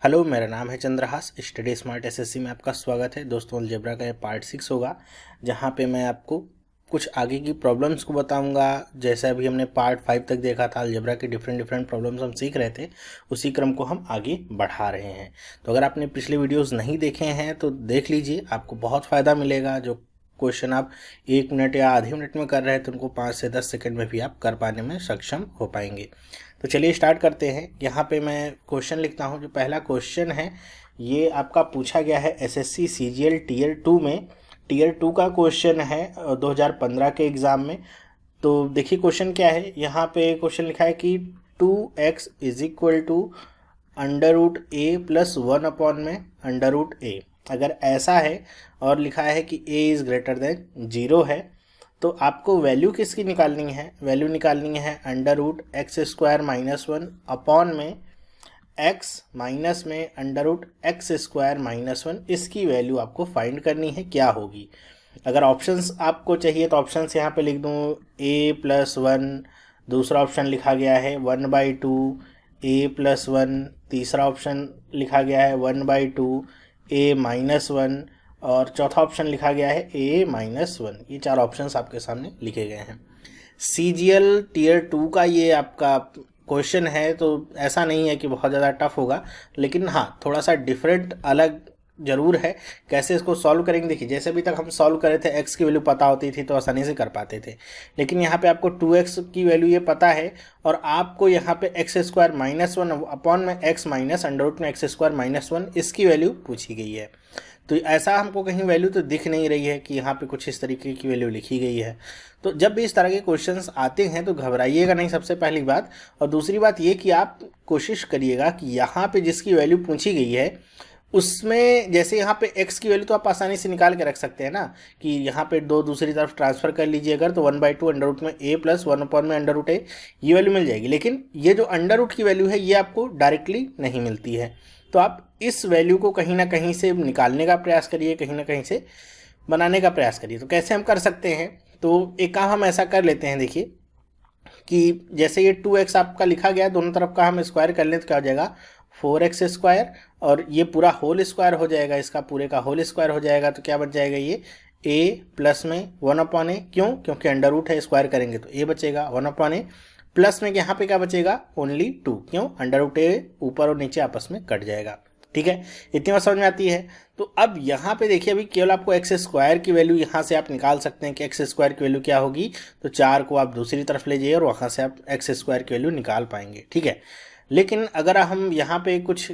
Hello, मेरा नाम है चंद्रहास। स्टडी स्मार्ट एसएससी में आपका स्वागत है। दोस्तों, अलजेब्रा का ये पार्ट 6 होगा, जहाँ पे मैं आपको कुछ आगे की प्रॉब्लम्स को बताऊंगा। जैसे अभी हमने पार्ट 5 तक देखा था, अलजेब्रा की डिफरेंट प्रॉब्लम्स हम सीख रहे थे, उसी क्रम को हम आगे बढ़ा रहे हैं। तो अगर आपने पिछले वीडियोज़ नहीं देखे हैं तो देख लीजिए, आपको बहुत फ़ायदा मिलेगा। जो क्वेश्चन आप 1 मिनट या आधे मिनट में कर रहे हैं तो उनको 5 से 10 सेकंड में भी आप कर पाने में सक्षम हो पाएंगे। तो चलिए स्टार्ट करते हैं। यहाँ पे मैं क्वेश्चन लिखता हूँ। जो पहला क्वेश्चन है ये आपका पूछा गया है एसएससी सीजीएल टीयर 2 में। टीयर 2 का क्वेश्चन है 2015 के एग्ज़ाम में। तो देखिए क्वेश्चन क्या है। यहाँ पे क्वेश्चन लिखा है कि 2x is equal to under root A plus 1 upon में अंडर रूट ए। अगर ऐसा है और लिखा है कि a इज़ ग्रेटर देन 0 है, तो आपको वैल्यू किसकी निकालनी है। वैल्यू निकालनी है under root X square minus 1 upon में x माइनस में under root X square minus 1। इसकी वैल्यू आपको फाइंड करनी है, क्या होगी। अगर ऑप्शंस आपको चाहिए तो ऑप्शंस यहाँ पे लिख दूँ। a+1, दूसरा ऑप्शन लिखा गया है 1/2 a+1, तीसरा ऑप्शन लिखा गया है 1/2 a-1, और चौथा ऑप्शन लिखा गया है a-1। ये 4 ऑप्शंस आपके सामने लिखे गए हैं। सीजीएल टीयर 2 का ये आपका क्वेश्चन है, तो ऐसा नहीं है कि बहुत ज़्यादा टफ होगा, लेकिन हाँ थोड़ा सा डिफरेंट अलग ज़रूर है। कैसे इसको सॉल्व करेंगे, देखिए जैसे अभी तक हम सॉल्व करे थे x की वैल्यू पता होती थी तो आसानी से कर पाते थे, लेकिन यहाँ पे आपको 2x की वैल्यू ये पता है और आपको यहाँ पे एक्स स्क्वायर माइनस 1 अपॉन में x माइनस अंडर रूट में एक्स स्क्वायर माइनस 1 इसकी वैल्यू पूछी गई है। तो ऐसा हमको कहीं वैल्यू तो दिख नहीं रही है कि यहाँ पे कुछ इस तरीके की वैल्यू लिखी गई है। तो जब भी इस तरह के क्वेश्चंस आते हैं तो घबराइएगा नहीं, सबसे पहली बात। और दूसरी बात ये कि आप कोशिश करिएगा कि यहाँ पे जिसकी वैल्यू पूछी गई है उसमें, जैसे यहाँ पे x की वैल्यू तो आप आसानी से निकाल के रख सकते हैं ना, कि यहाँ पे 2 दूसरी तरफ ट्रांसफर कर लीजिए अगर, तो 1/2 अंडर रूट में a प्लस 1 अपॉन में अंडर रूट a, ये वैल्यू मिल जाएगी। लेकिन ये जो अंडर रूट की वैल्यू है ये आपको डायरेक्टली नहीं मिलती है, तो आप इस वैल्यू को कहीं ना कहीं से निकालने का प्रयास करिए, कहीं ना कहीं से बनाने का प्रयास करिए। तो कैसे हम कर सकते हैं, तो एक काम हम ऐसा कर लेते हैं। देखिए कि जैसे ये 2x आपका लिखा गया, दोनों तरफ का हम स्क्वायर कर लें तो क्या हो जाएगा 4x स्क्वायर, और ये पूरा होल स्क्वायर हो जाएगा, इसका पूरे का होल स्क्वायर हो जाएगा। तो क्या बच जाएगा ये a प्लस में 1 अपॉन ए, क्यों, क्योंकि अंडर रूट है, स्क्वायर करेंगे तो a बचेगा 1 अपॉन ए, प्लस में यहाँ पे क्या बचेगा ओनली 2, क्यों, अंडर रूट ए ऊपर और नीचे आपस में कट जाएगा। ठीक है, इतनी बात समझ में आती है। तो अब यहाँ पे देखिए, अभी केवल आपको एक्स स्क्वायर की वैल्यू यहाँ से आप निकाल सकते हैं कि एक्स स्क्वायर की वैल्यू क्या होगी। तो 4 को आप दूसरी तरफ ले जाइए और वहाँ से आप एक्स स्क्वायर की वैल्यू निकाल पाएंगे। ठीक है, लेकिन अगर हम यहाँ पे कुछ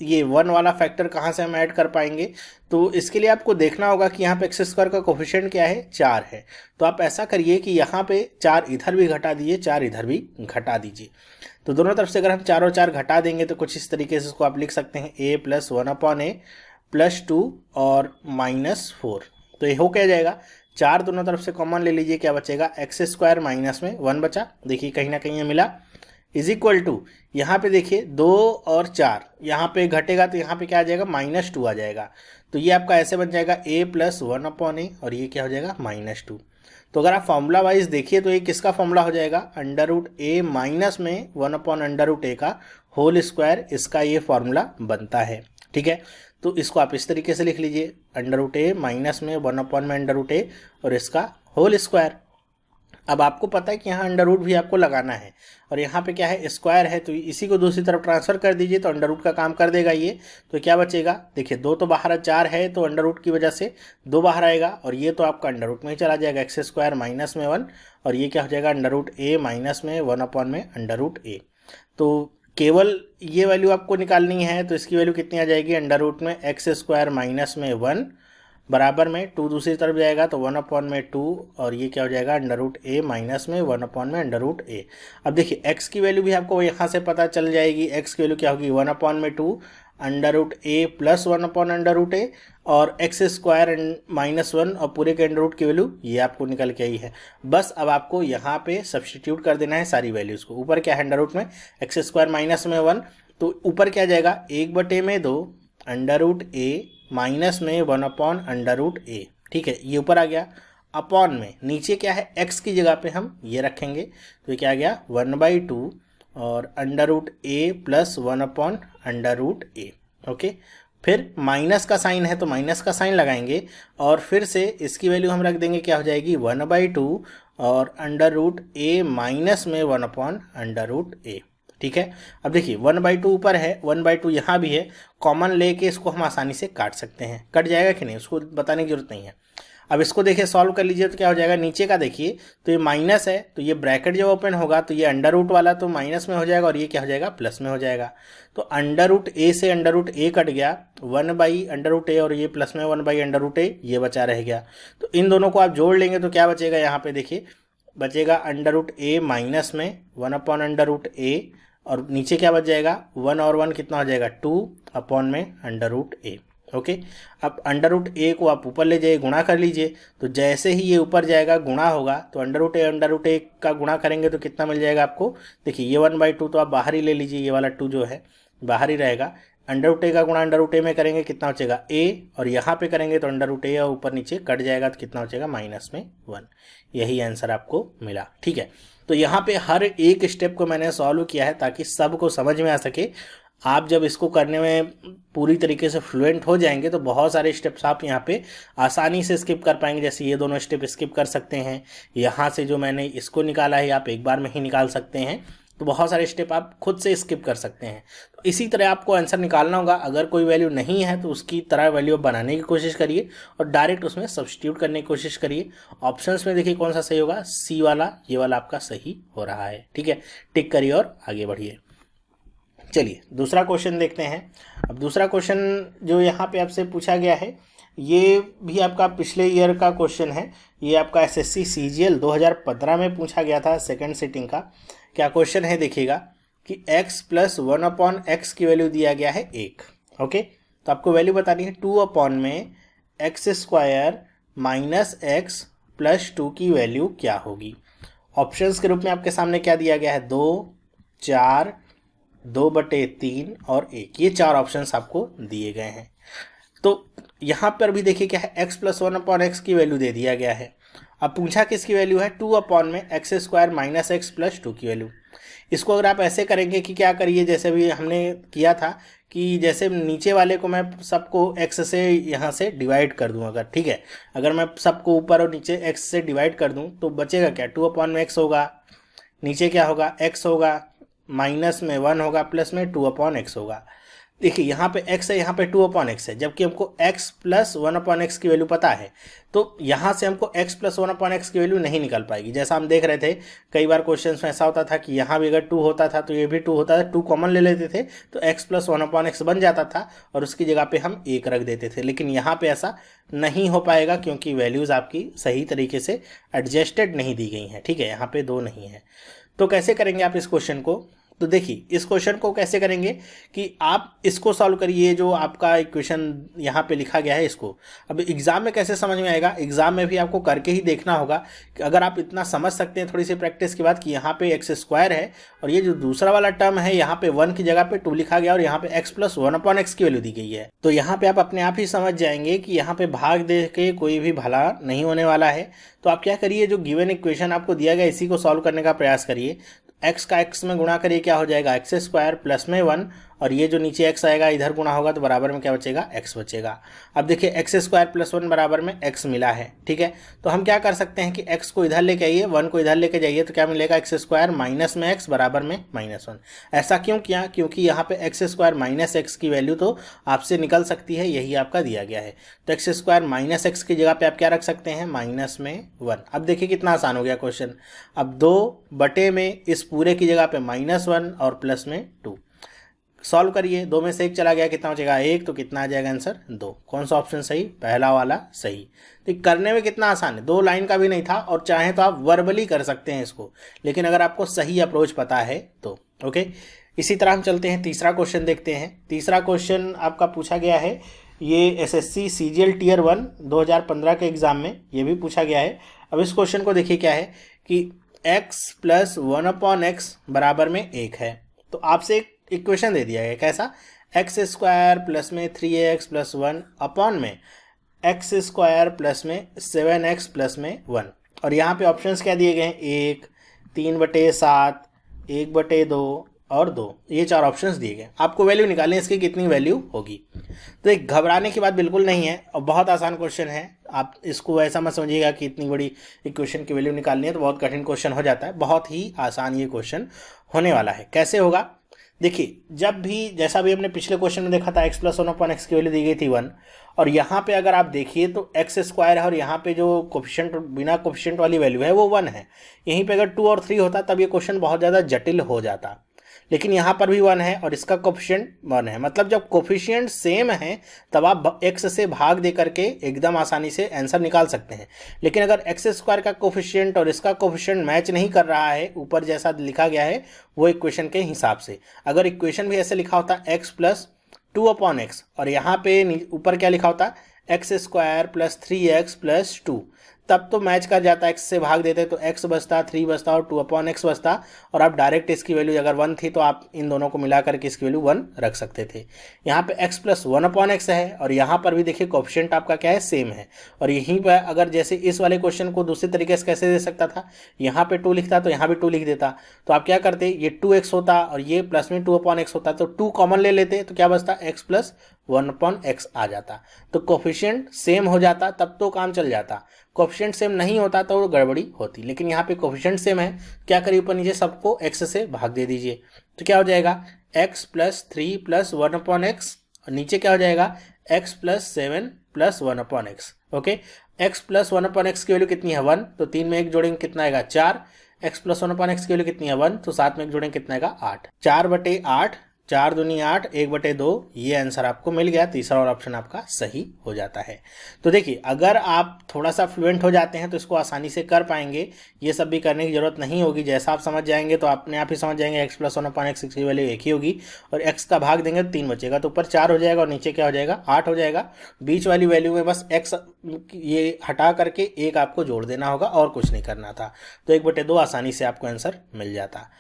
ये 1 वाला फैक्टर कहाँ से हम ऐड कर पाएंगे, तो इसके लिए आपको देखना होगा कि यहाँ पे एक्स स्क्वायर का कोफिशिएंट क्या है, 4 है। तो आप ऐसा करिए कि यहाँ पे 4 इधर भी घटा दीजिए, 4 इधर भी घटा दीजिए। तो दोनों तरफ से अगर हम 4 और 4 घटा देंगे तो कुछ इस तरीके से इसको आप लिख सकते हैं a plus 1 upon A plus 2 और -4। तो ये हो क्या जाएगा, 4 दोनों तरफ से कॉमन ले लीजिए, क्या बचेगा एक्स स्क्वायर माइनस में 1 बचा, देखिए कहीं ना कहीं ये मिला, इज इक्वल टू यहाँ पे देखिए 2 और 4 यहाँ पे घटेगा तो यहाँ पे क्या आ जाएगा -2 आ जाएगा। तो ये आपका ऐसे बन जाएगा a प्लस 1 अपॉन ए और ये क्या हो जाएगा -2। तो अगर आप फॉर्मूला वाइज देखिए तो ये किसका फॉर्मूला हो जाएगा, अंडर रूट ए माइनस में 1 अपॉन अंडर रूट ए का होल स्क्वायर, इसका ये फॉर्मूला बनता है। ठीक है, तो इसको आप इस तरीके से लिख लीजिए, अंडर रूट ए माइनस में 1 अपॉन में अंडर रूट ए और इसका होल स्क्वायर। अब आपको पता है कि यहाँ अंडर रूट भी आपको लगाना है और यहाँ पे क्या है स्क्वायर है, तो इसी को दूसरी तरफ ट्रांसफर कर दीजिए तो अंडर रूट का काम कर देगा ये। तो क्या बचेगा, देखिए 2 तो बाहर 4 है तो अंडर रूट की वजह से 2 बाहर आएगा और ये तो आपका अंडर रूट में ही चला जाएगा, एक्स स्क्वायर माइनस में 1 और ये क्या हो जाएगा अंडर रूट ए माइनस में 1 अपॉन में अंडर रूट ए। तो केवल ये वैल्यू आपको निकालनी है, तो इसकी वैल्यू कितनी आ जाएगी, अंडर रूट में एक्स स्क्वायर माइनस में 1 बराबर में 2 दूसरी तरफ जाएगा तो 1 अपॉन में 2 और ये क्या हो जाएगा अंडर रूट ए माइनस में 1 अपॉन में अंडर रूट ए। अब देखिए x की वैल्यू भी आपको यहाँ से पता चल जाएगी, x की वैल्यू क्या होगी 1 अपॉन में 2 under root A plus 1 upon under root ए और एक्स स्क्वायर -1 और पूरे के अंडर रूट की वैल्यू ये आपको निकल के आई है। बस अब आपको यहाँ पे सब्सटीट्यूट कर देना है सारी वैल्यूज़ को। ऊपर क्या है अंडर रूट में एक्स स्क्वायर माइनस में 1, तो ऊपर क्या जाएगा 1/2 अंडर रूट ए माइनस में 1 अपॉन अंडर रूट ए। ठीक है, ये ऊपर आ गया, अपॉन में नीचे क्या है x की जगह पे हम ये रखेंगे तो ये क्या आ गया 1/2 और under root A plus 1/√a। Okay, फिर माइनस का साइन है तो माइनस का साइन लगाएंगे और फिर से इसकी वैल्यू हम रख देंगे, क्या हो जाएगी 1/2 और अंडर रूट a माइनस में 1/√a। ठीक है, अब देखिए 1/2 ऊपर है, 1/2 यहाँ भी है, कॉमन लेके इसको हम आसानी से काट सकते हैं। कट जाएगा कि नहीं उसको बताने की जरूरत नहीं है। अब इसको देखिए सॉल्व कर लीजिए तो क्या हो जाएगा, नीचे का देखिए तो ये माइनस है तो ये ब्रैकेट जब ओपन होगा तो ये अंडर रूट वाला तो माइनस में हो जाएगा और ये क्या हो जाएगा प्लस में हो जाएगा। तो अंडर रूट a से अंडर रूट a कट गया, 1/√a और ये प्लस में 1/√a ये बचा रह गया। तो इन दोनों को आप जोड़ लेंगे तो क्या बचेगा, यहाँ पे देखिए बचेगा अंडर रूट a माइनस में 1/√a और नीचे क्या बच जाएगा 1 और 1 कितना हो जाएगा 2/√a। ओके, अब अंडर रूट a को आप ऊपर ले जाइए, गुणा कर लीजिए, तो जैसे ही ये ऊपर जाएगा गुणा होगा तो अंडर रूट a का गुणा करेंगे तो कितना मिल जाएगा आपको। देखिए ये 1/2 तो आप बाहर ही ले लीजिए, ये वाला 2 जो है बाहर ही रहेगा। अंडर रूट a का गुणा अंडर रूट a में करेंगे कितना बचेगा a, और यहाँ पे करेंगे तो अंडर रूट a और ऊपर नीचे कट जाएगा तो कितना बचेगा -1। यही आंसर आपको मिला। ठीक है, तो यहाँ पे हर एक स्टेप को मैंने सॉल्व किया है ताकि सबको समझ में आ सके। आप जब इसको करने में पूरी तरीके से फ्लुएंट हो जाएंगे तो बहुत सारे स्टेप्स आप यहाँ पे आसानी से स्किप कर पाएंगे। जैसे ये दोनों स्टेप स्किप कर सकते हैं, यहाँ से जो मैंने इसको निकाला है आप एक बार में ही निकाल सकते हैं। तो बहुत सारे स्टेप आप खुद से स्किप कर सकते हैं। तो इसी तरह आपको आंसर निकालना होगा। अगर कोई वैल्यू नहीं है तो उसकी तरह वैल्यू बनाने की कोशिश करिए और डायरेक्ट उसमें सब्स्टिट्यूट करने की कोशिश करिए। ऑप्शंस में देखिए कौन सा सही होगा, सी वाला, ये वाला आपका सही हो रहा है। ठीक है, टिक करिए और आगे बढ़िए। चलिए दूसरा क्वेश्चन देखते हैं। अब दूसरा क्वेश्चन जो यहाँ पे आपसे पूछा गया है ये भी आपका पिछले ईयर का क्वेश्चन है। ये आपका एसएससी सीजीएल 2015 में पूछा गया था, सेकंड सिटिंग का। क्या क्वेश्चन है देखिएगा कि x + 1/x की वैल्यू दिया गया है 1। ओके, तो आपको वैल्यू बतानी है 2/(x² - x + 2 की वैल्यू क्या होगी। ऑप्शंस के रूप में आपके सामने क्या दिया गया है, 2, 4, 2/3 और 1। ये 4 ऑप्शंस आपको दिए गए हैं। तो यहाँ पर भी देखिए क्या है, x + 1/x की वैल्यू दे दिया गया है। अब पूछा किसकी वैल्यू है, 2/(x² - x + 2 की वैल्यू। इसको अगर आप ऐसे करेंगे कि क्या करिए, जैसे भी हमने किया था कि जैसे नीचे वाले को मैं सबको x से यहाँ से डिवाइड कर दूँ। अगर ठीक है, अगर मैं सबको ऊपर और नीचे x से डिवाइड कर दूँ तो बचेगा क्या, 2/x होगा, नीचे क्या होगा x होगा, माइनस में 1 होगा, प्लस में 2/x होगा। देखिए यहाँ पे x है, यहाँ पे 2/x है, जबकि हमको x + 1/x की वैल्यू पता है। तो यहाँ से हमको x + 1/x की वैल्यू नहीं निकल पाएगी। जैसा हम देख रहे थे कई बार क्वेश्चन में ऐसा होता था कि यहाँ भी अगर 2 होता था तो ये भी 2 होता था, 2 कॉमन ले लेते थे तो x + 1/x बन जाता था और उसकी जगह पे हम 1 रख देते थे। लेकिन यहाँ पे ऐसा नहीं हो पाएगा क्योंकि वैल्यूज़ आपकी सही तरीके से एडजस्टेड नहीं दी गई हैं। ठीक है, यहाँ पे 2 नहीं है। तो कैसे करेंगे आप इस क्वेश्चन को, तो देखिए इस क्वेश्चन को कैसे करेंगे कि आप इसको सॉल्व करिए, जो आपका इक्वेशन यहाँ पे लिखा गया है इसको। अब एग्जाम में कैसे समझ में आएगा, एग्जाम में भी आपको करके ही देखना होगा। कि अगर आप इतना समझ सकते हैं थोड़ी सी प्रैक्टिस के बाद कि यहाँ पे x² है और ये जो दूसरा वाला टर्म है यहाँ पे 1 की जगह पे 2 लिखा गया और यहाँ पे x + 1/x की वैल्यू दी गई है, तो यहाँ पे आप अपने आप ही समझ जाएंगे कि यहाँ पे भाग दे के कोई भी भला नहीं होने वाला है। तो आप क्या करिए, जो गिवन इक्वेशन आपको दिया गया इसी को सॉल्व करने का प्रयास करिए। x का x में गुणा करिए, क्या हो जाएगा x² प्लस में 1 और ये जो नीचे x आएगा इधर गुणा होगा तो बराबर में क्या बचेगा, x बचेगा। अब देखिए x² प्लस 1 बराबर में x मिला है। ठीक है, तो हम क्या कर सकते हैं कि x को इधर लेके आइए, 1 को इधर लेके जाइए तो क्या मिलेगा, x² माइनस में x बराबर में -1। ऐसा क्यों किया, क्योंकि यहाँ पे x² - x की वैल्यू तो आपसे निकल सकती है, यही आपका दिया गया है। तो x² - x की जगह पे आप क्या रख सकते हैं, -1। अब देखिए कितना आसान हो गया क्वेश्चन। अब 2 में इस पूरे की जगह पे -1 और प्लस में 2 सॉल्व करिए। 2 में से 1 चला गया, कितना बचेगा 1, तो कितना आ जाएगा आंसर 2। कौन सा ऑप्शन सही, पहला वाला सही। तो करने में कितना आसान है, 2 लाइन का भी नहीं था और चाहे तो आप वर्बली कर सकते हैं इसको, लेकिन अगर आपको सही अप्रोच पता है तो। ओके, इसी तरह हम चलते हैं, तीसरा क्वेश्चन देखते हैं। तीसरा क्वेश्चन आपका पूछा गया है, ये एसएससी सीजीएल टियर 1 2015 के एग्जाम में ये भी पूछा गया है। अब इस क्वेश्चन को देखिए क्या है कि x + 1/x बराबर में 1 है। तो आपसे एक इक्वेशन दे दिया गया, कैसा, x² प्लस में 3x + 1 अपॉन में x² प्लस में 7x प्लस में 1। और यहाँ पे ऑप्शंस क्या दिए गए हैं, 1, 3/7, 1/2 और 2, ये 4 ऑप्शंस दिए गए। आपको वैल्यू निकालनी है इसकी कितनी वैल्यू होगी। तो एक घबराने की बात बिल्कुल नहीं है और बहुत आसान क्वेश्चन है। आप इसको ऐसा मत समझिएगा कि इतनी बड़ी इक्वेशन की वैल्यू निकालनी है तो बहुत कठिन क्वेश्चन हो जाता है। बहुत ही आसान ये क्वेश्चन होने वाला है। कैसे होगा देखिए, जब भी जैसा भी हमने पिछले क्वेश्चन में देखा था x + 1/x की वैल्यू दी गई थी 1, और यहाँ पे अगर आप देखिए तो x² है और यहाँ पे जो कोफिशिएंट बिना कोफिशिएंट वाली वैल्यू है वो 1 है। यहीं पे अगर 2 और 3 होता तब ये क्वेश्चन बहुत ज़्यादा जटिल हो जाता, लेकिन यहाँ पर भी 1 है और इसका कोफिशिएंट 1 है। मतलब जब कोफिशिएंट सेम है तब आप x से भाग दे करके एकदम आसानी से आंसर निकाल सकते हैं। लेकिन अगर x² का कोफिशिएंट और इसका कोफिशिएंट मैच नहीं कर रहा है ऊपर जैसा लिखा गया है वो इक्वेशन के हिसाब से, अगर इक्वेशन भी ऐसे लिखा होता x + 2/x और यहाँ पे ऊपर क्या लिखा होता x² + 3x + 2, तब तो मैच कर जाता। x से भाग देते तो x बचता, 3 बचता और 2/x बचता, और आप डायरेक्ट इसकी वैल्यू अगर 1 थी तो आप इन दोनों को मिला करके इसकी वैल्यू 1 रख सकते थे। यहाँ पे x + 1/x है और यहाँ पर भी देखिए कोफिशिएंट आपका क्या है, सेम है। और यहीं पर अगर जैसे इस वाले क्वेश्चन को दूसरे तरीके से कैसे दे सकता था, यहाँ पे 2 लिखता तो यहाँ भी 2 लिख देता, तो आप क्या करते, ये 2x होता और ये प्लस में 2/x होता, तो 2 कॉमन ले लेते तो क्या बचता, x + 1/x आ जाता। तो कोफिशिएंट सेम हो जाता तब तो काम चल जाता, कोफिशिएंट सेम नहीं होता तो गड़बड़ी होती। लेकिन यहाँ पे कोफिशिएंट सेम है, क्या करिए ऊपर नीचे सबको x से भाग दे दीजिए, तो क्या हो जाएगा x + 3 + 1/x, और नीचे क्या हो जाएगा x + 7 + 1/x। Okay, x + 1/x की वैल्यू कितनी है 1, तो 3 में 1 जोड़ेंगे कितना आएगा 4। x + 1/x की वैल्यू कितनी है 1, तो 7 में 1 जोड़ेंगे कितना आएगा 8। 4/8, 4 दूनी 8, 1/2, ये आंसर आपको मिल गया। तीसरा और ऑप्शन आपका सही हो जाता है। तो देखिए, अगर आप थोड़ा सा फ्लुएंट हो जाते हैं तो इसको आसानी से कर पाएंगे, ये सब भी करने की जरूरत नहीं होगी। जैसा आप समझ जाएंगे तो अपने आप ही समझ जाएंगे x + 1/x की वैल्यू एक ही होगी, और x का भाग देंगे तो 3 बचेगा, तो ऊपर 4 हो जाएगा और नीचे क्या हो जाएगा 8 हो जाएगा। बीच वाली वैल्यू में बस x ये हटा करके 1 आपको जोड़ देना होगा और कुछ नहीं करना था, तो 1/2 आसानी से आपको आंसर मिल जाता।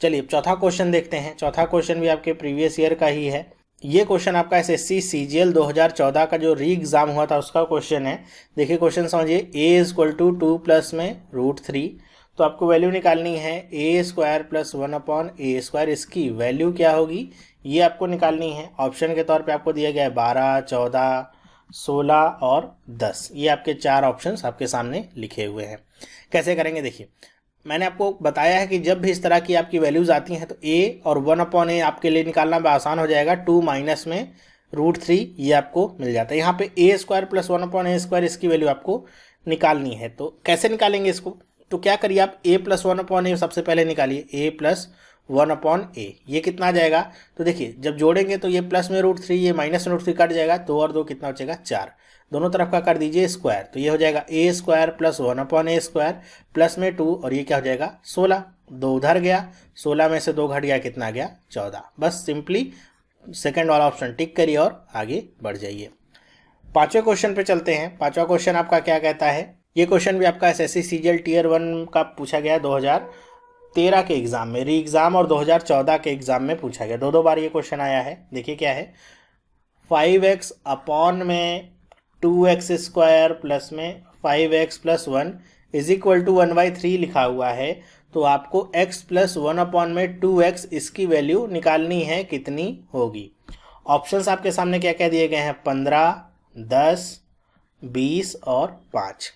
चलिए चौथा क्वेश्चन देखते हैं। चौथा क्वेश्चन भी आपके प्रीवियस ईयर का ही है। ये क्वेश्चन आपका SSC CGL 2014 का जो री एग्ज़ाम हुआ था उसका क्वेश्चन है। देखिए क्वेश्चन समझिए, a = 2 + में √3, तो आपको वैल्यू निकालनी है a² + 1/a², इसकी वैल्यू क्या होगी ये आपको निकालनी है। ऑप्शन के तौर पे आपको दिया गया है 12, 14, 16 और 10। ये आपके 4 ऑप्शंस आपके सामने लिखे हुए हैं। कैसे करेंगे देखिए, मैंने आपको बताया है कि जब भी इस तरह की आपकी वैल्यूज़ आती हैं तो a और 1/a आपके लिए निकालना आसान हो जाएगा। 2 माइनस में √3 ये आपको मिल जाता है। यहाँ पे a² + 1/a², इसकी वैल्यू आपको निकालनी है। तो कैसे निकालेंगे इसको, तो क्या करिए आप a + 1/a सबसे पहले निकालिए, a + 1/a, ये कितना आ जाएगा, तो देखिए जब जोड़ेंगे तो ये प्लस में √3, ये माइनस में √3 कट जाएगा, 2 और 2 कितना बचेगा 4, दोनों तरफ का कर दीजिए स्क्वायर, तो ये हो जाएगा a² + 1/a² प्लस में 2 और ये क्या हो जाएगा 16, 2 उधर गया, 16 में से 2 घट गया, कितना आ गया 14। बस सिंपली सेकंड वाला ऑप्शन टिक करिए और आगे बढ़ जाइए। पांचवें क्वेश्चन पे चलते हैं। पांचवा क्वेश्चन आपका क्या कहता है, ये क्वेश्चन भी आपका SSC CGL Tier 1 का पूछा गया 2013 के एग्जाम में, री एग्जाम और 2014 के एग्जाम में पूछा गया, दो बार ये क्वेश्चन आया है। देखिए क्या है, 5x अपॉन में 2x² प्लस में 5x + 1 = 1/3 लिखा हुआ है, तो आपको x + 1/में 2x इसकी वैल्यू निकालनी है, कितनी होगी। ऑप्शंस आपके सामने क्या क्या दिए गए हैं, 15, 10, 20 और 5।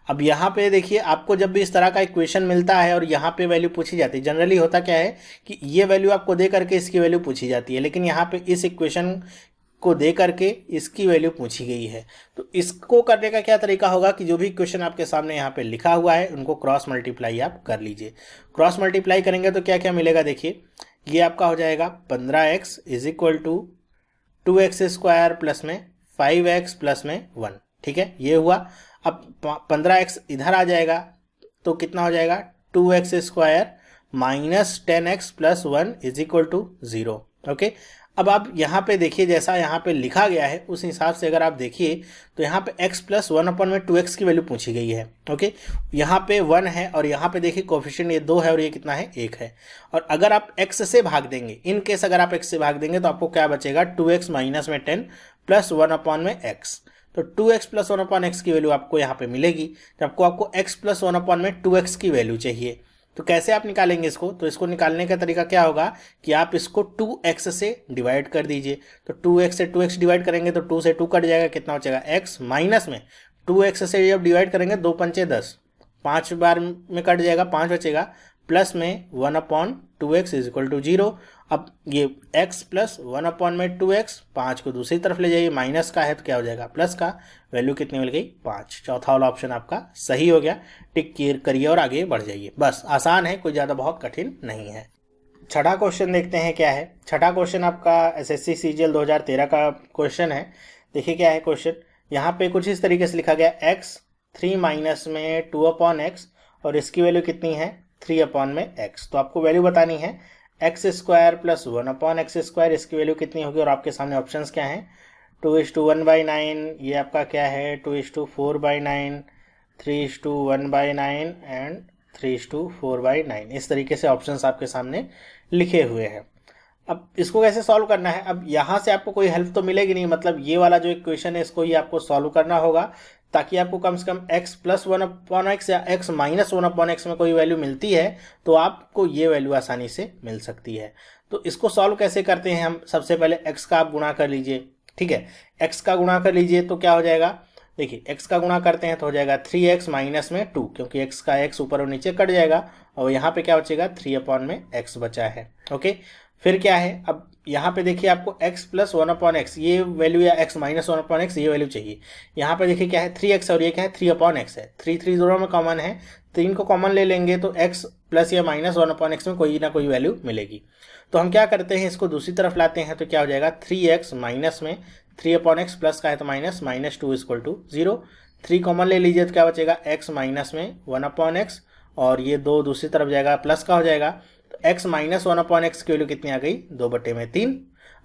अब यहाँ पे देखिए, आपको जब भी इस तरह का इक्वेशन मिलता है और यहाँ पे वैल्यू पूछी जाती है, जनरली होता क्या है कि ये वैल्यू आपको दे करके इसकी वैल्यू पूछी जाती है, लेकिन यहाँ पे इस इक्वेशन को दे करके इसकी वैल्यू पूछी गई है। तो इसको करने का क्या तरीका होगा कि जो भी क्वेश्चन आपके सामने यहाँ पे लिखा हुआ है उनको क्रॉस मल्टीप्लाई आप कर लीजिए। क्रॉस मल्टीप्लाई करेंगे तो क्या क्या मिलेगा, देखिए ये आपका हो जाएगा 15x = 2x² प्लस में 5x प्लस में 1, ठीक है, ये हुआ। अब 15x इधर आ जाएगा तो कितना हो जाएगा 2x² माइनस 10x + 1 = 0। ओके, अब आप यहाँ पे देखिए, जैसा यहाँ पे लिखा गया है उस हिसाब से अगर आप देखिए तो यहाँ पे x + 1/में 2x की वैल्यू पूछी गई है। ओके, यहाँ पे 1 है और यहाँ पे देखिए कोफिशिएंट ये 2 है और ये कितना है 1 है। और अगर आप x से भाग देंगे, इन केस अगर आप x से भाग देंगे तो आपको क्या बचेगा 2x माइनस में 10 + 1/में x, तो 2x + 1/x की वैल्यू आपको यहाँ पे मिलेगी। जब आपको x + 1/में 2x की वैल्यू चाहिए, तो कैसे आप निकालेंगे इसको? तो इसको निकालने का तरीका क्या होगा कि आप इसको 2x से डिवाइड कर दीजिए। तो 2x से 2x डिवाइड करेंगे तो 2 से 2 कट जाएगा, कितना बचेगा x, माइनस में 2x से जब डिवाइड करेंगे 2 पंचे 10, 5 बार में कट जाएगा, 5 बचेगा, प्लस में 1/2x इज इक्वल टू 0। अब ये x प्लस 1/2x, 5 को दूसरी तरफ ले जाइए, माइनस का है तो क्या हो जाएगा प्लस का, वैल्यू कितनी मिल गई 5। चौथा वाला ऑप्शन आपका सही हो गया। टिक करिए और आगे बढ़ जाइए, बस आसान है, कोई ज़्यादा बहुत कठिन नहीं है। छठा क्वेश्चन देखते हैं क्या है। छठा क्वेश्चन आपका एसएससी सीजीएल 2013 का क्वेश्चन है। देखिए क्या है क्वेश्चन, यहाँ पे कुछ इस तरीके से लिखा गया x 3 माइनस में 2/x और इसकी वैल्यू कितनी है 3/x। तो आपको वैल्यू बतानी है x square plus 1/x square, इसकी वैल्यू कितनी होगी और आपके सामने ऑप्शंस क्या हैं 2:1/9, ये आपका क्या है 2:4/9, 3:1/9 एंड 3:4/9। इस तरीके से ऑप्शंस आपके सामने लिखे हुए हैं। अब इसको कैसे सॉल्व करना है, अब यहाँ से आपको कोई हेल्प तो मिलेगी नहीं, मतलब ये वाला जो इक्वेशन है इसको ही आपको सॉल्व करना होगा, ताकि आपको कम से कम x प्लस 1/x या x माइनस 1/x में कोई वैल्यू मिलती है तो आपको ये वैल्यू आसानी से मिल सकती है। तो इसको सॉल्व कैसे करते हैं हम, सबसे पहले x का आप गुणा कर लीजिए, ठीक है, x का गुणा कर लीजिए तो क्या हो जाएगा, देखिए x का गुणा करते हैं तो हो जाएगा 3x माइनस में 2, क्योंकि x का x ऊपर और नीचे कट जाएगा और यहाँ पे क्या बचेगा 3/x बचा है। ओके, फिर क्या है, अब यहाँ पे देखिए आपको x प्लस 1/x ये वैल्यू या x माइनस 1/x ये वैल्यू चाहिए। यहाँ पे देखिए क्या है 3x और ये क्या है 3/x है, 3 दोनों में कॉमन है, 3 को कॉमन ले लेंगे तो x प्लस या माइनस 1/x में कोई ना कोई वैल्यू मिलेगी। तो हम क्या करते हैं, इसको दूसरी तरफ लाते हैं तो क्या हो जाएगा 3x माइनस में 3/x प्लस का है तो minus 2 is equal to 0। 3 common ले लीजिए तो क्या बचेगा x माइनस में 1/x और ये 2 दूसरी तरफ जाएगा प्लस का हो जाएगा, तो x माइनस 1/x की वैल्यू कितनी आ गई 2/3।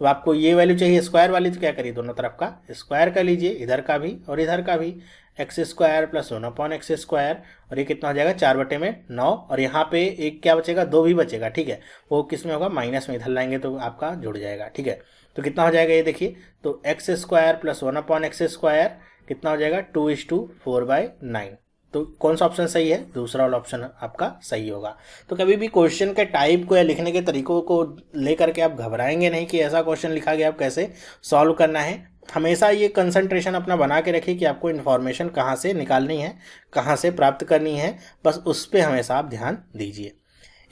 अब आपको ये वैल्यू चाहिए स्क्वायर वाली, तो क्या करिए दोनों तरफ का स्क्वायर कर लीजिए, इधर का भी और इधर का भी, x square plus 1/x square और ये कितना हो जाएगा 4/9 और यहाँ पे एक क्या बचेगा 2 भी बचेगा, ठीक है, वो किस में होगा माइनस में, इधर लाएंगे तो आपका जुड़ जाएगा, ठीक है। तो कितना हो जाएगा ये देखिए, तो x square plus 1/x square कितना हो जाएगा 2:4/9। तो कौन सा ऑप्शन सही है, दूसरा वाला ऑप्शन आपका सही होगा। तो कभी भी क्वेश्चन के टाइप को या लिखने के तरीकों को लेकर के आप घबराएंगे नहीं कि ऐसा क्वेश्चन लिखा गया आप कैसे सॉल्व करना है। हमेशा ये कंसंट्रेशन अपना बना के रखिए कि आपको इन्फॉर्मेशन कहाँ से निकालनी है, कहाँ से प्राप्त करनी है, बस उस पर हमेशा आप ध्यान दीजिए।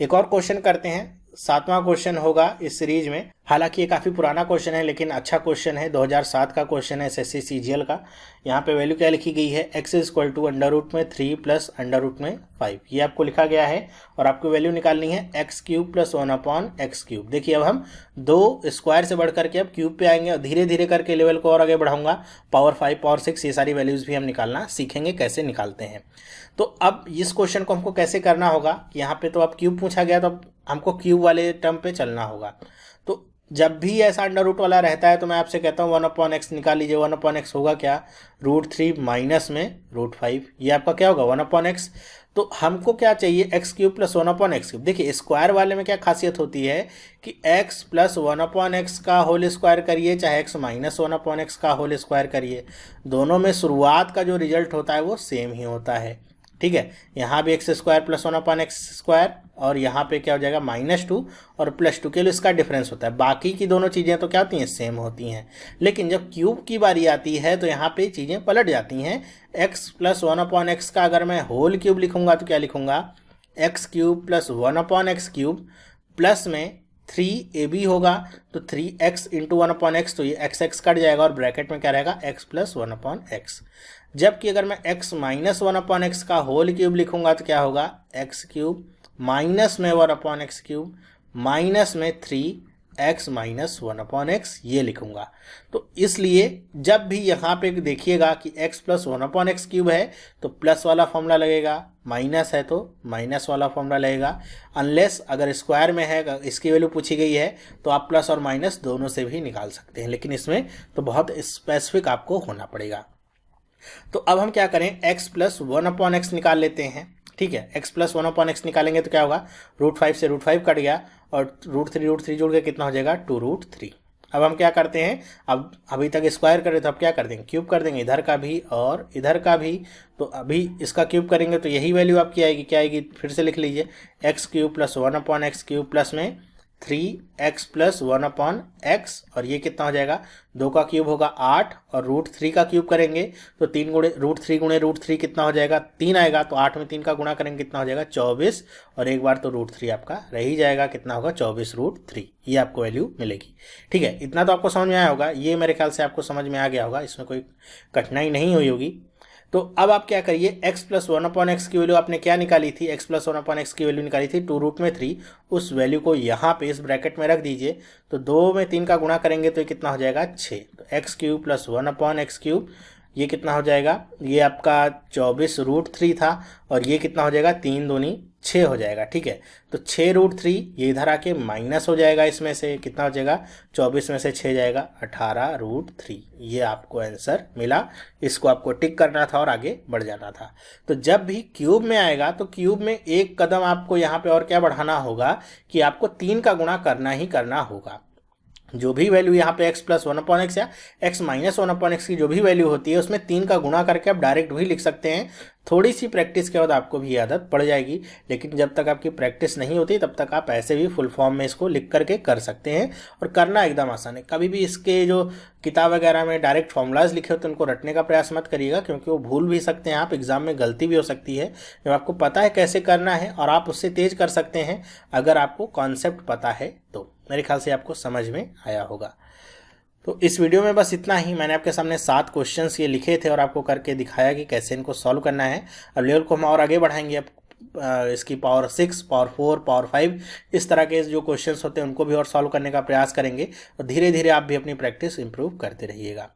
एक और क्वेश्चन करते हैं, 7वां क्वेश्चन होगा इस सीरीज में। हालांकि ये काफ़ी पुराना क्वेश्चन है लेकिन अच्छा क्वेश्चन है, 2007 का क्वेश्चन है एसएससी सीजीएल का। यहाँ पे वैल्यू क्या लिखी गई है x इक्वल टू √3 प्लस √5 ये आपको लिखा गया है और आपको वैल्यू निकालनी है x³ प्लस 1/x³। देखिए अब हम 2 स्क्वायर से बढ़ करके अब क्यूब पे आएंगे और धीरे धीरे करके लेवल को और आगे बढ़ाऊंगा, पावर 5 पावर 6 ये सारी वैल्यूज़ भी हम निकालना सीखेंगे कैसे निकालते हैं। तो अब इस क्वेश्चन को हमको कैसे करना होगा कि यहाँ पे तो अब क्यूब पूछा गया तो अब हमको क्यूब वाले टर्म पे चलना होगा। तो जब भी ऐसा अंडर रूट वाला रहता है तो मैं आपसे कहता हूँ 1/x निकाल लीजिए। 1/x होगा क्या √3 माइनस में √5, ये आपका क्या होगा 1/x। तो हमको क्या चाहिए x³ प्लस 1/x³। देखिए स्क्वायर वाले में क्या खासियत होती है कि x प्लस 1/x का होल स्क्वायर करिए चाहे x माइनस 1/x का होल स्क्वायर करिए, दोनों में शुरुआत का जो रिजल्ट होता है वो सेम ही होता है, ठीक है। यहाँ भी x स्क्वायर प्लस 1/x² और यहाँ पे क्या हो जाएगा -2 और +2 के लिए इसका डिफरेंस होता है। बाकी की दोनों चीज़ें तो क्या होती हैं सेम होती हैं, लेकिन जब क्यूब की बारी आती है तो यहाँ पे चीज़ें पलट जाती हैं। x प्लस 1/x का अगर मैं होल क्यूब लिखूंगा तो क्या लिखूंगा x³ प्लस 1/x³ प्लस में 3ab होगा तो 3x इंटू 1/x, तो ये x कट जाएगा और ब्रैकेट में क्या रहेगा x प्लस 1/x। जबकि अगर मैं x माइनस 1/x का होल क्यूब लिखूंगा तो क्या होगा x³ माइनस में 1/x³ माइनस में 3x माइनस 1/x ये लिखूंगा। तो इसलिए जब भी यहाँ पे देखिएगा कि x प्लस 1/x³ है तो प्लस वाला फॉर्मूला लगेगा, माइनस है तो माइनस वाला फॉर्मूला लगेगा। अनलेस अगर स्क्वायर में है इसकी वैल्यू पूछी गई है तो आप प्लस और माइनस दोनों से भी निकाल सकते हैं, लेकिन इसमें तो बहुत स्पेसिफिक आपको होना पड़ेगा। तो अब हम क्या करें x प्लस 1/x निकाल लेते हैं, ठीक है। x प्लस 1/x निकालेंगे तो क्या होगा √5 से √5 कट गया और √3 जुड़ के कितना हो जाएगा 2√3। अब हम क्या करते हैं, अब अभी तक स्क्वायर करे तो अब क्या कर देंगे, क्यूब कर देंगे, इधर का भी और इधर का भी। तो अभी इसका क्यूब करेंगे तो यही वैल्यू आपकी आएगी, क्या आएगी, फिर से लिख लीजिए, x cube plus 1/x³ plus में 3x प्लस 1/x, और ये कितना हो जाएगा, 2 का क्यूब होगा 8 और √3 का क्यूब करेंगे तो 3 गुणे √3 कितना हो जाएगा, 3 आएगा। तो 8 में 3 का गुणा करेंगे कितना हो जाएगा, 24, और एक बार तो √3 आपका रह ही जाएगा, कितना होगा 24√3, ये आपको वैल्यू मिलेगी। ठीक है, इतना तो आपको समझ में आया होगा, ये मेरे ख्याल से आपको समझ में आ गया होगा, इसमें कोई कठिनाई नहीं हुई होगी। तो अब आप क्या करिए, x प्लस 1/x की वैल्यू आपने क्या निकाली थी, x प्लस 1/x की वैल्यू निकाली थी 2√3, उस वैल्यू को यहाँ पे इस ब्रैकेट में रख दीजिए। तो 2 में 3 का गुणा करेंगे तो ये कितना हो जाएगा, 6। तो x³ प्लस 1/x³ ये कितना हो जाएगा, ये आपका 24√3 था, और ये कितना हो जाएगा, 3 दूनी 6 हो जाएगा। ठीक है, तो 6√3 ये इधर आके माइनस हो जाएगा, इसमें से कितना हो जाएगा, 24 में से 6 जाएगा, 18√3। ये आपको आंसर मिला, इसको आपको टिक करना था और आगे बढ़ जाना था। तो जब भी क्यूब में आएगा तो क्यूब में एक कदम आपको यहाँ पे और क्या बढ़ाना होगा कि आपको 3 का गुणा करना ही करना होगा। जो भी वैल्यू यहाँ पे x प्लस 1/x या x माइनस 1/x की जो भी वैल्यू होती है उसमें 3 का गुणा करके आप डायरेक्ट भी लिख सकते हैं। थोड़ी सी प्रैक्टिस के बाद आपको भी आदत पड़ जाएगी, लेकिन जब तक आपकी प्रैक्टिस नहीं होती तब तक आप ऐसे भी फुल फॉर्म में इसको लिख करके कर सकते हैं, और करना एकदम आसान है। कभी भी इसके जो किताब वगैरह में डायरेक्ट फॉर्मूलाज लिखे होते हैं उनको रटने का प्रयास मत करिएगा, क्योंकि वो भूल भी सकते हैं आप, एग्जाम में गलती भी हो सकती है। जब आपको पता है कैसे करना है और आप उससे तेज कर सकते हैं अगर आपको कॉन्सेप्ट पता है तो। मेरे ख्याल से आपको समझ में आया होगा। तो इस वीडियो में बस इतना ही। मैंने आपके सामने 7 क्वेश्चंस ये लिखे थे और आपको करके दिखाया कि कैसे इनको सॉल्व करना है। अब लेवल को हम और आगे बढ़ाएंगे, अब इसकी पावर 6, पावर 4, पावर 5 इस तरह के जो क्वेश्चंस होते हैं उनको भी और सॉल्व करने का प्रयास करेंगे, और धीरे धीरे आप भी अपनी प्रैक्टिस इंप्रूव करते रहिएगा।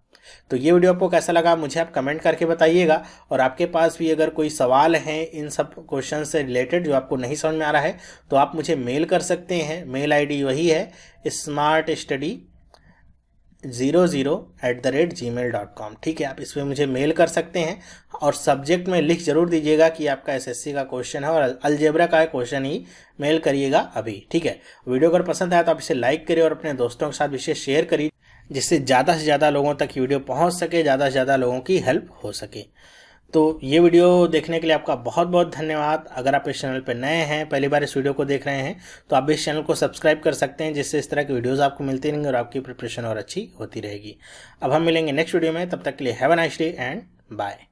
तो ये वीडियो आपको कैसा लगा मुझे आप कमेंट करके बताइएगा, और आपके पास भी अगर कोई सवाल है इन सब क्वेश्चन से रिलेटेड जो आपको नहीं समझ में आ रहा है तो आप मुझे मेल कर सकते हैं। मेल आईडी वही है smartstudy00@gmail.com। ठीक है, आप इसमें मुझे मेल कर सकते हैं, और सब्जेक्ट में लिख जरूर दीजिएगा कि आपका एसएससी का क्वेश्चन है और अलजेब्रा का क्वेश्चन ही मेल करिएगा अभी। ठीक है, वीडियो अगर पसंद आया तो आप इसे लाइक करिए और अपने दोस्तों के साथ इसे शेयर करिए, जिससे ज़्यादा से ज़्यादा लोगों तक ये वीडियो पहुंच सके, ज़्यादा से ज़्यादा लोगों की हेल्प हो सके। तो ये वीडियो देखने के लिए आपका बहुत बहुत धन्यवाद। अगर आप इस चैनल पर नए हैं, पहली बार इस वीडियो को देख रहे हैं, तो आप इस चैनल को सब्सक्राइब कर सकते हैं, जिससे इस तरह की वीडियोस आपको मिलती रहेंगी और आपकी प्रिपरेशन और अच्छी होती रहेगी। अब हम मिलेंगे नेक्स्ट वीडियो में, तब तक के लिए have a nice day and bye.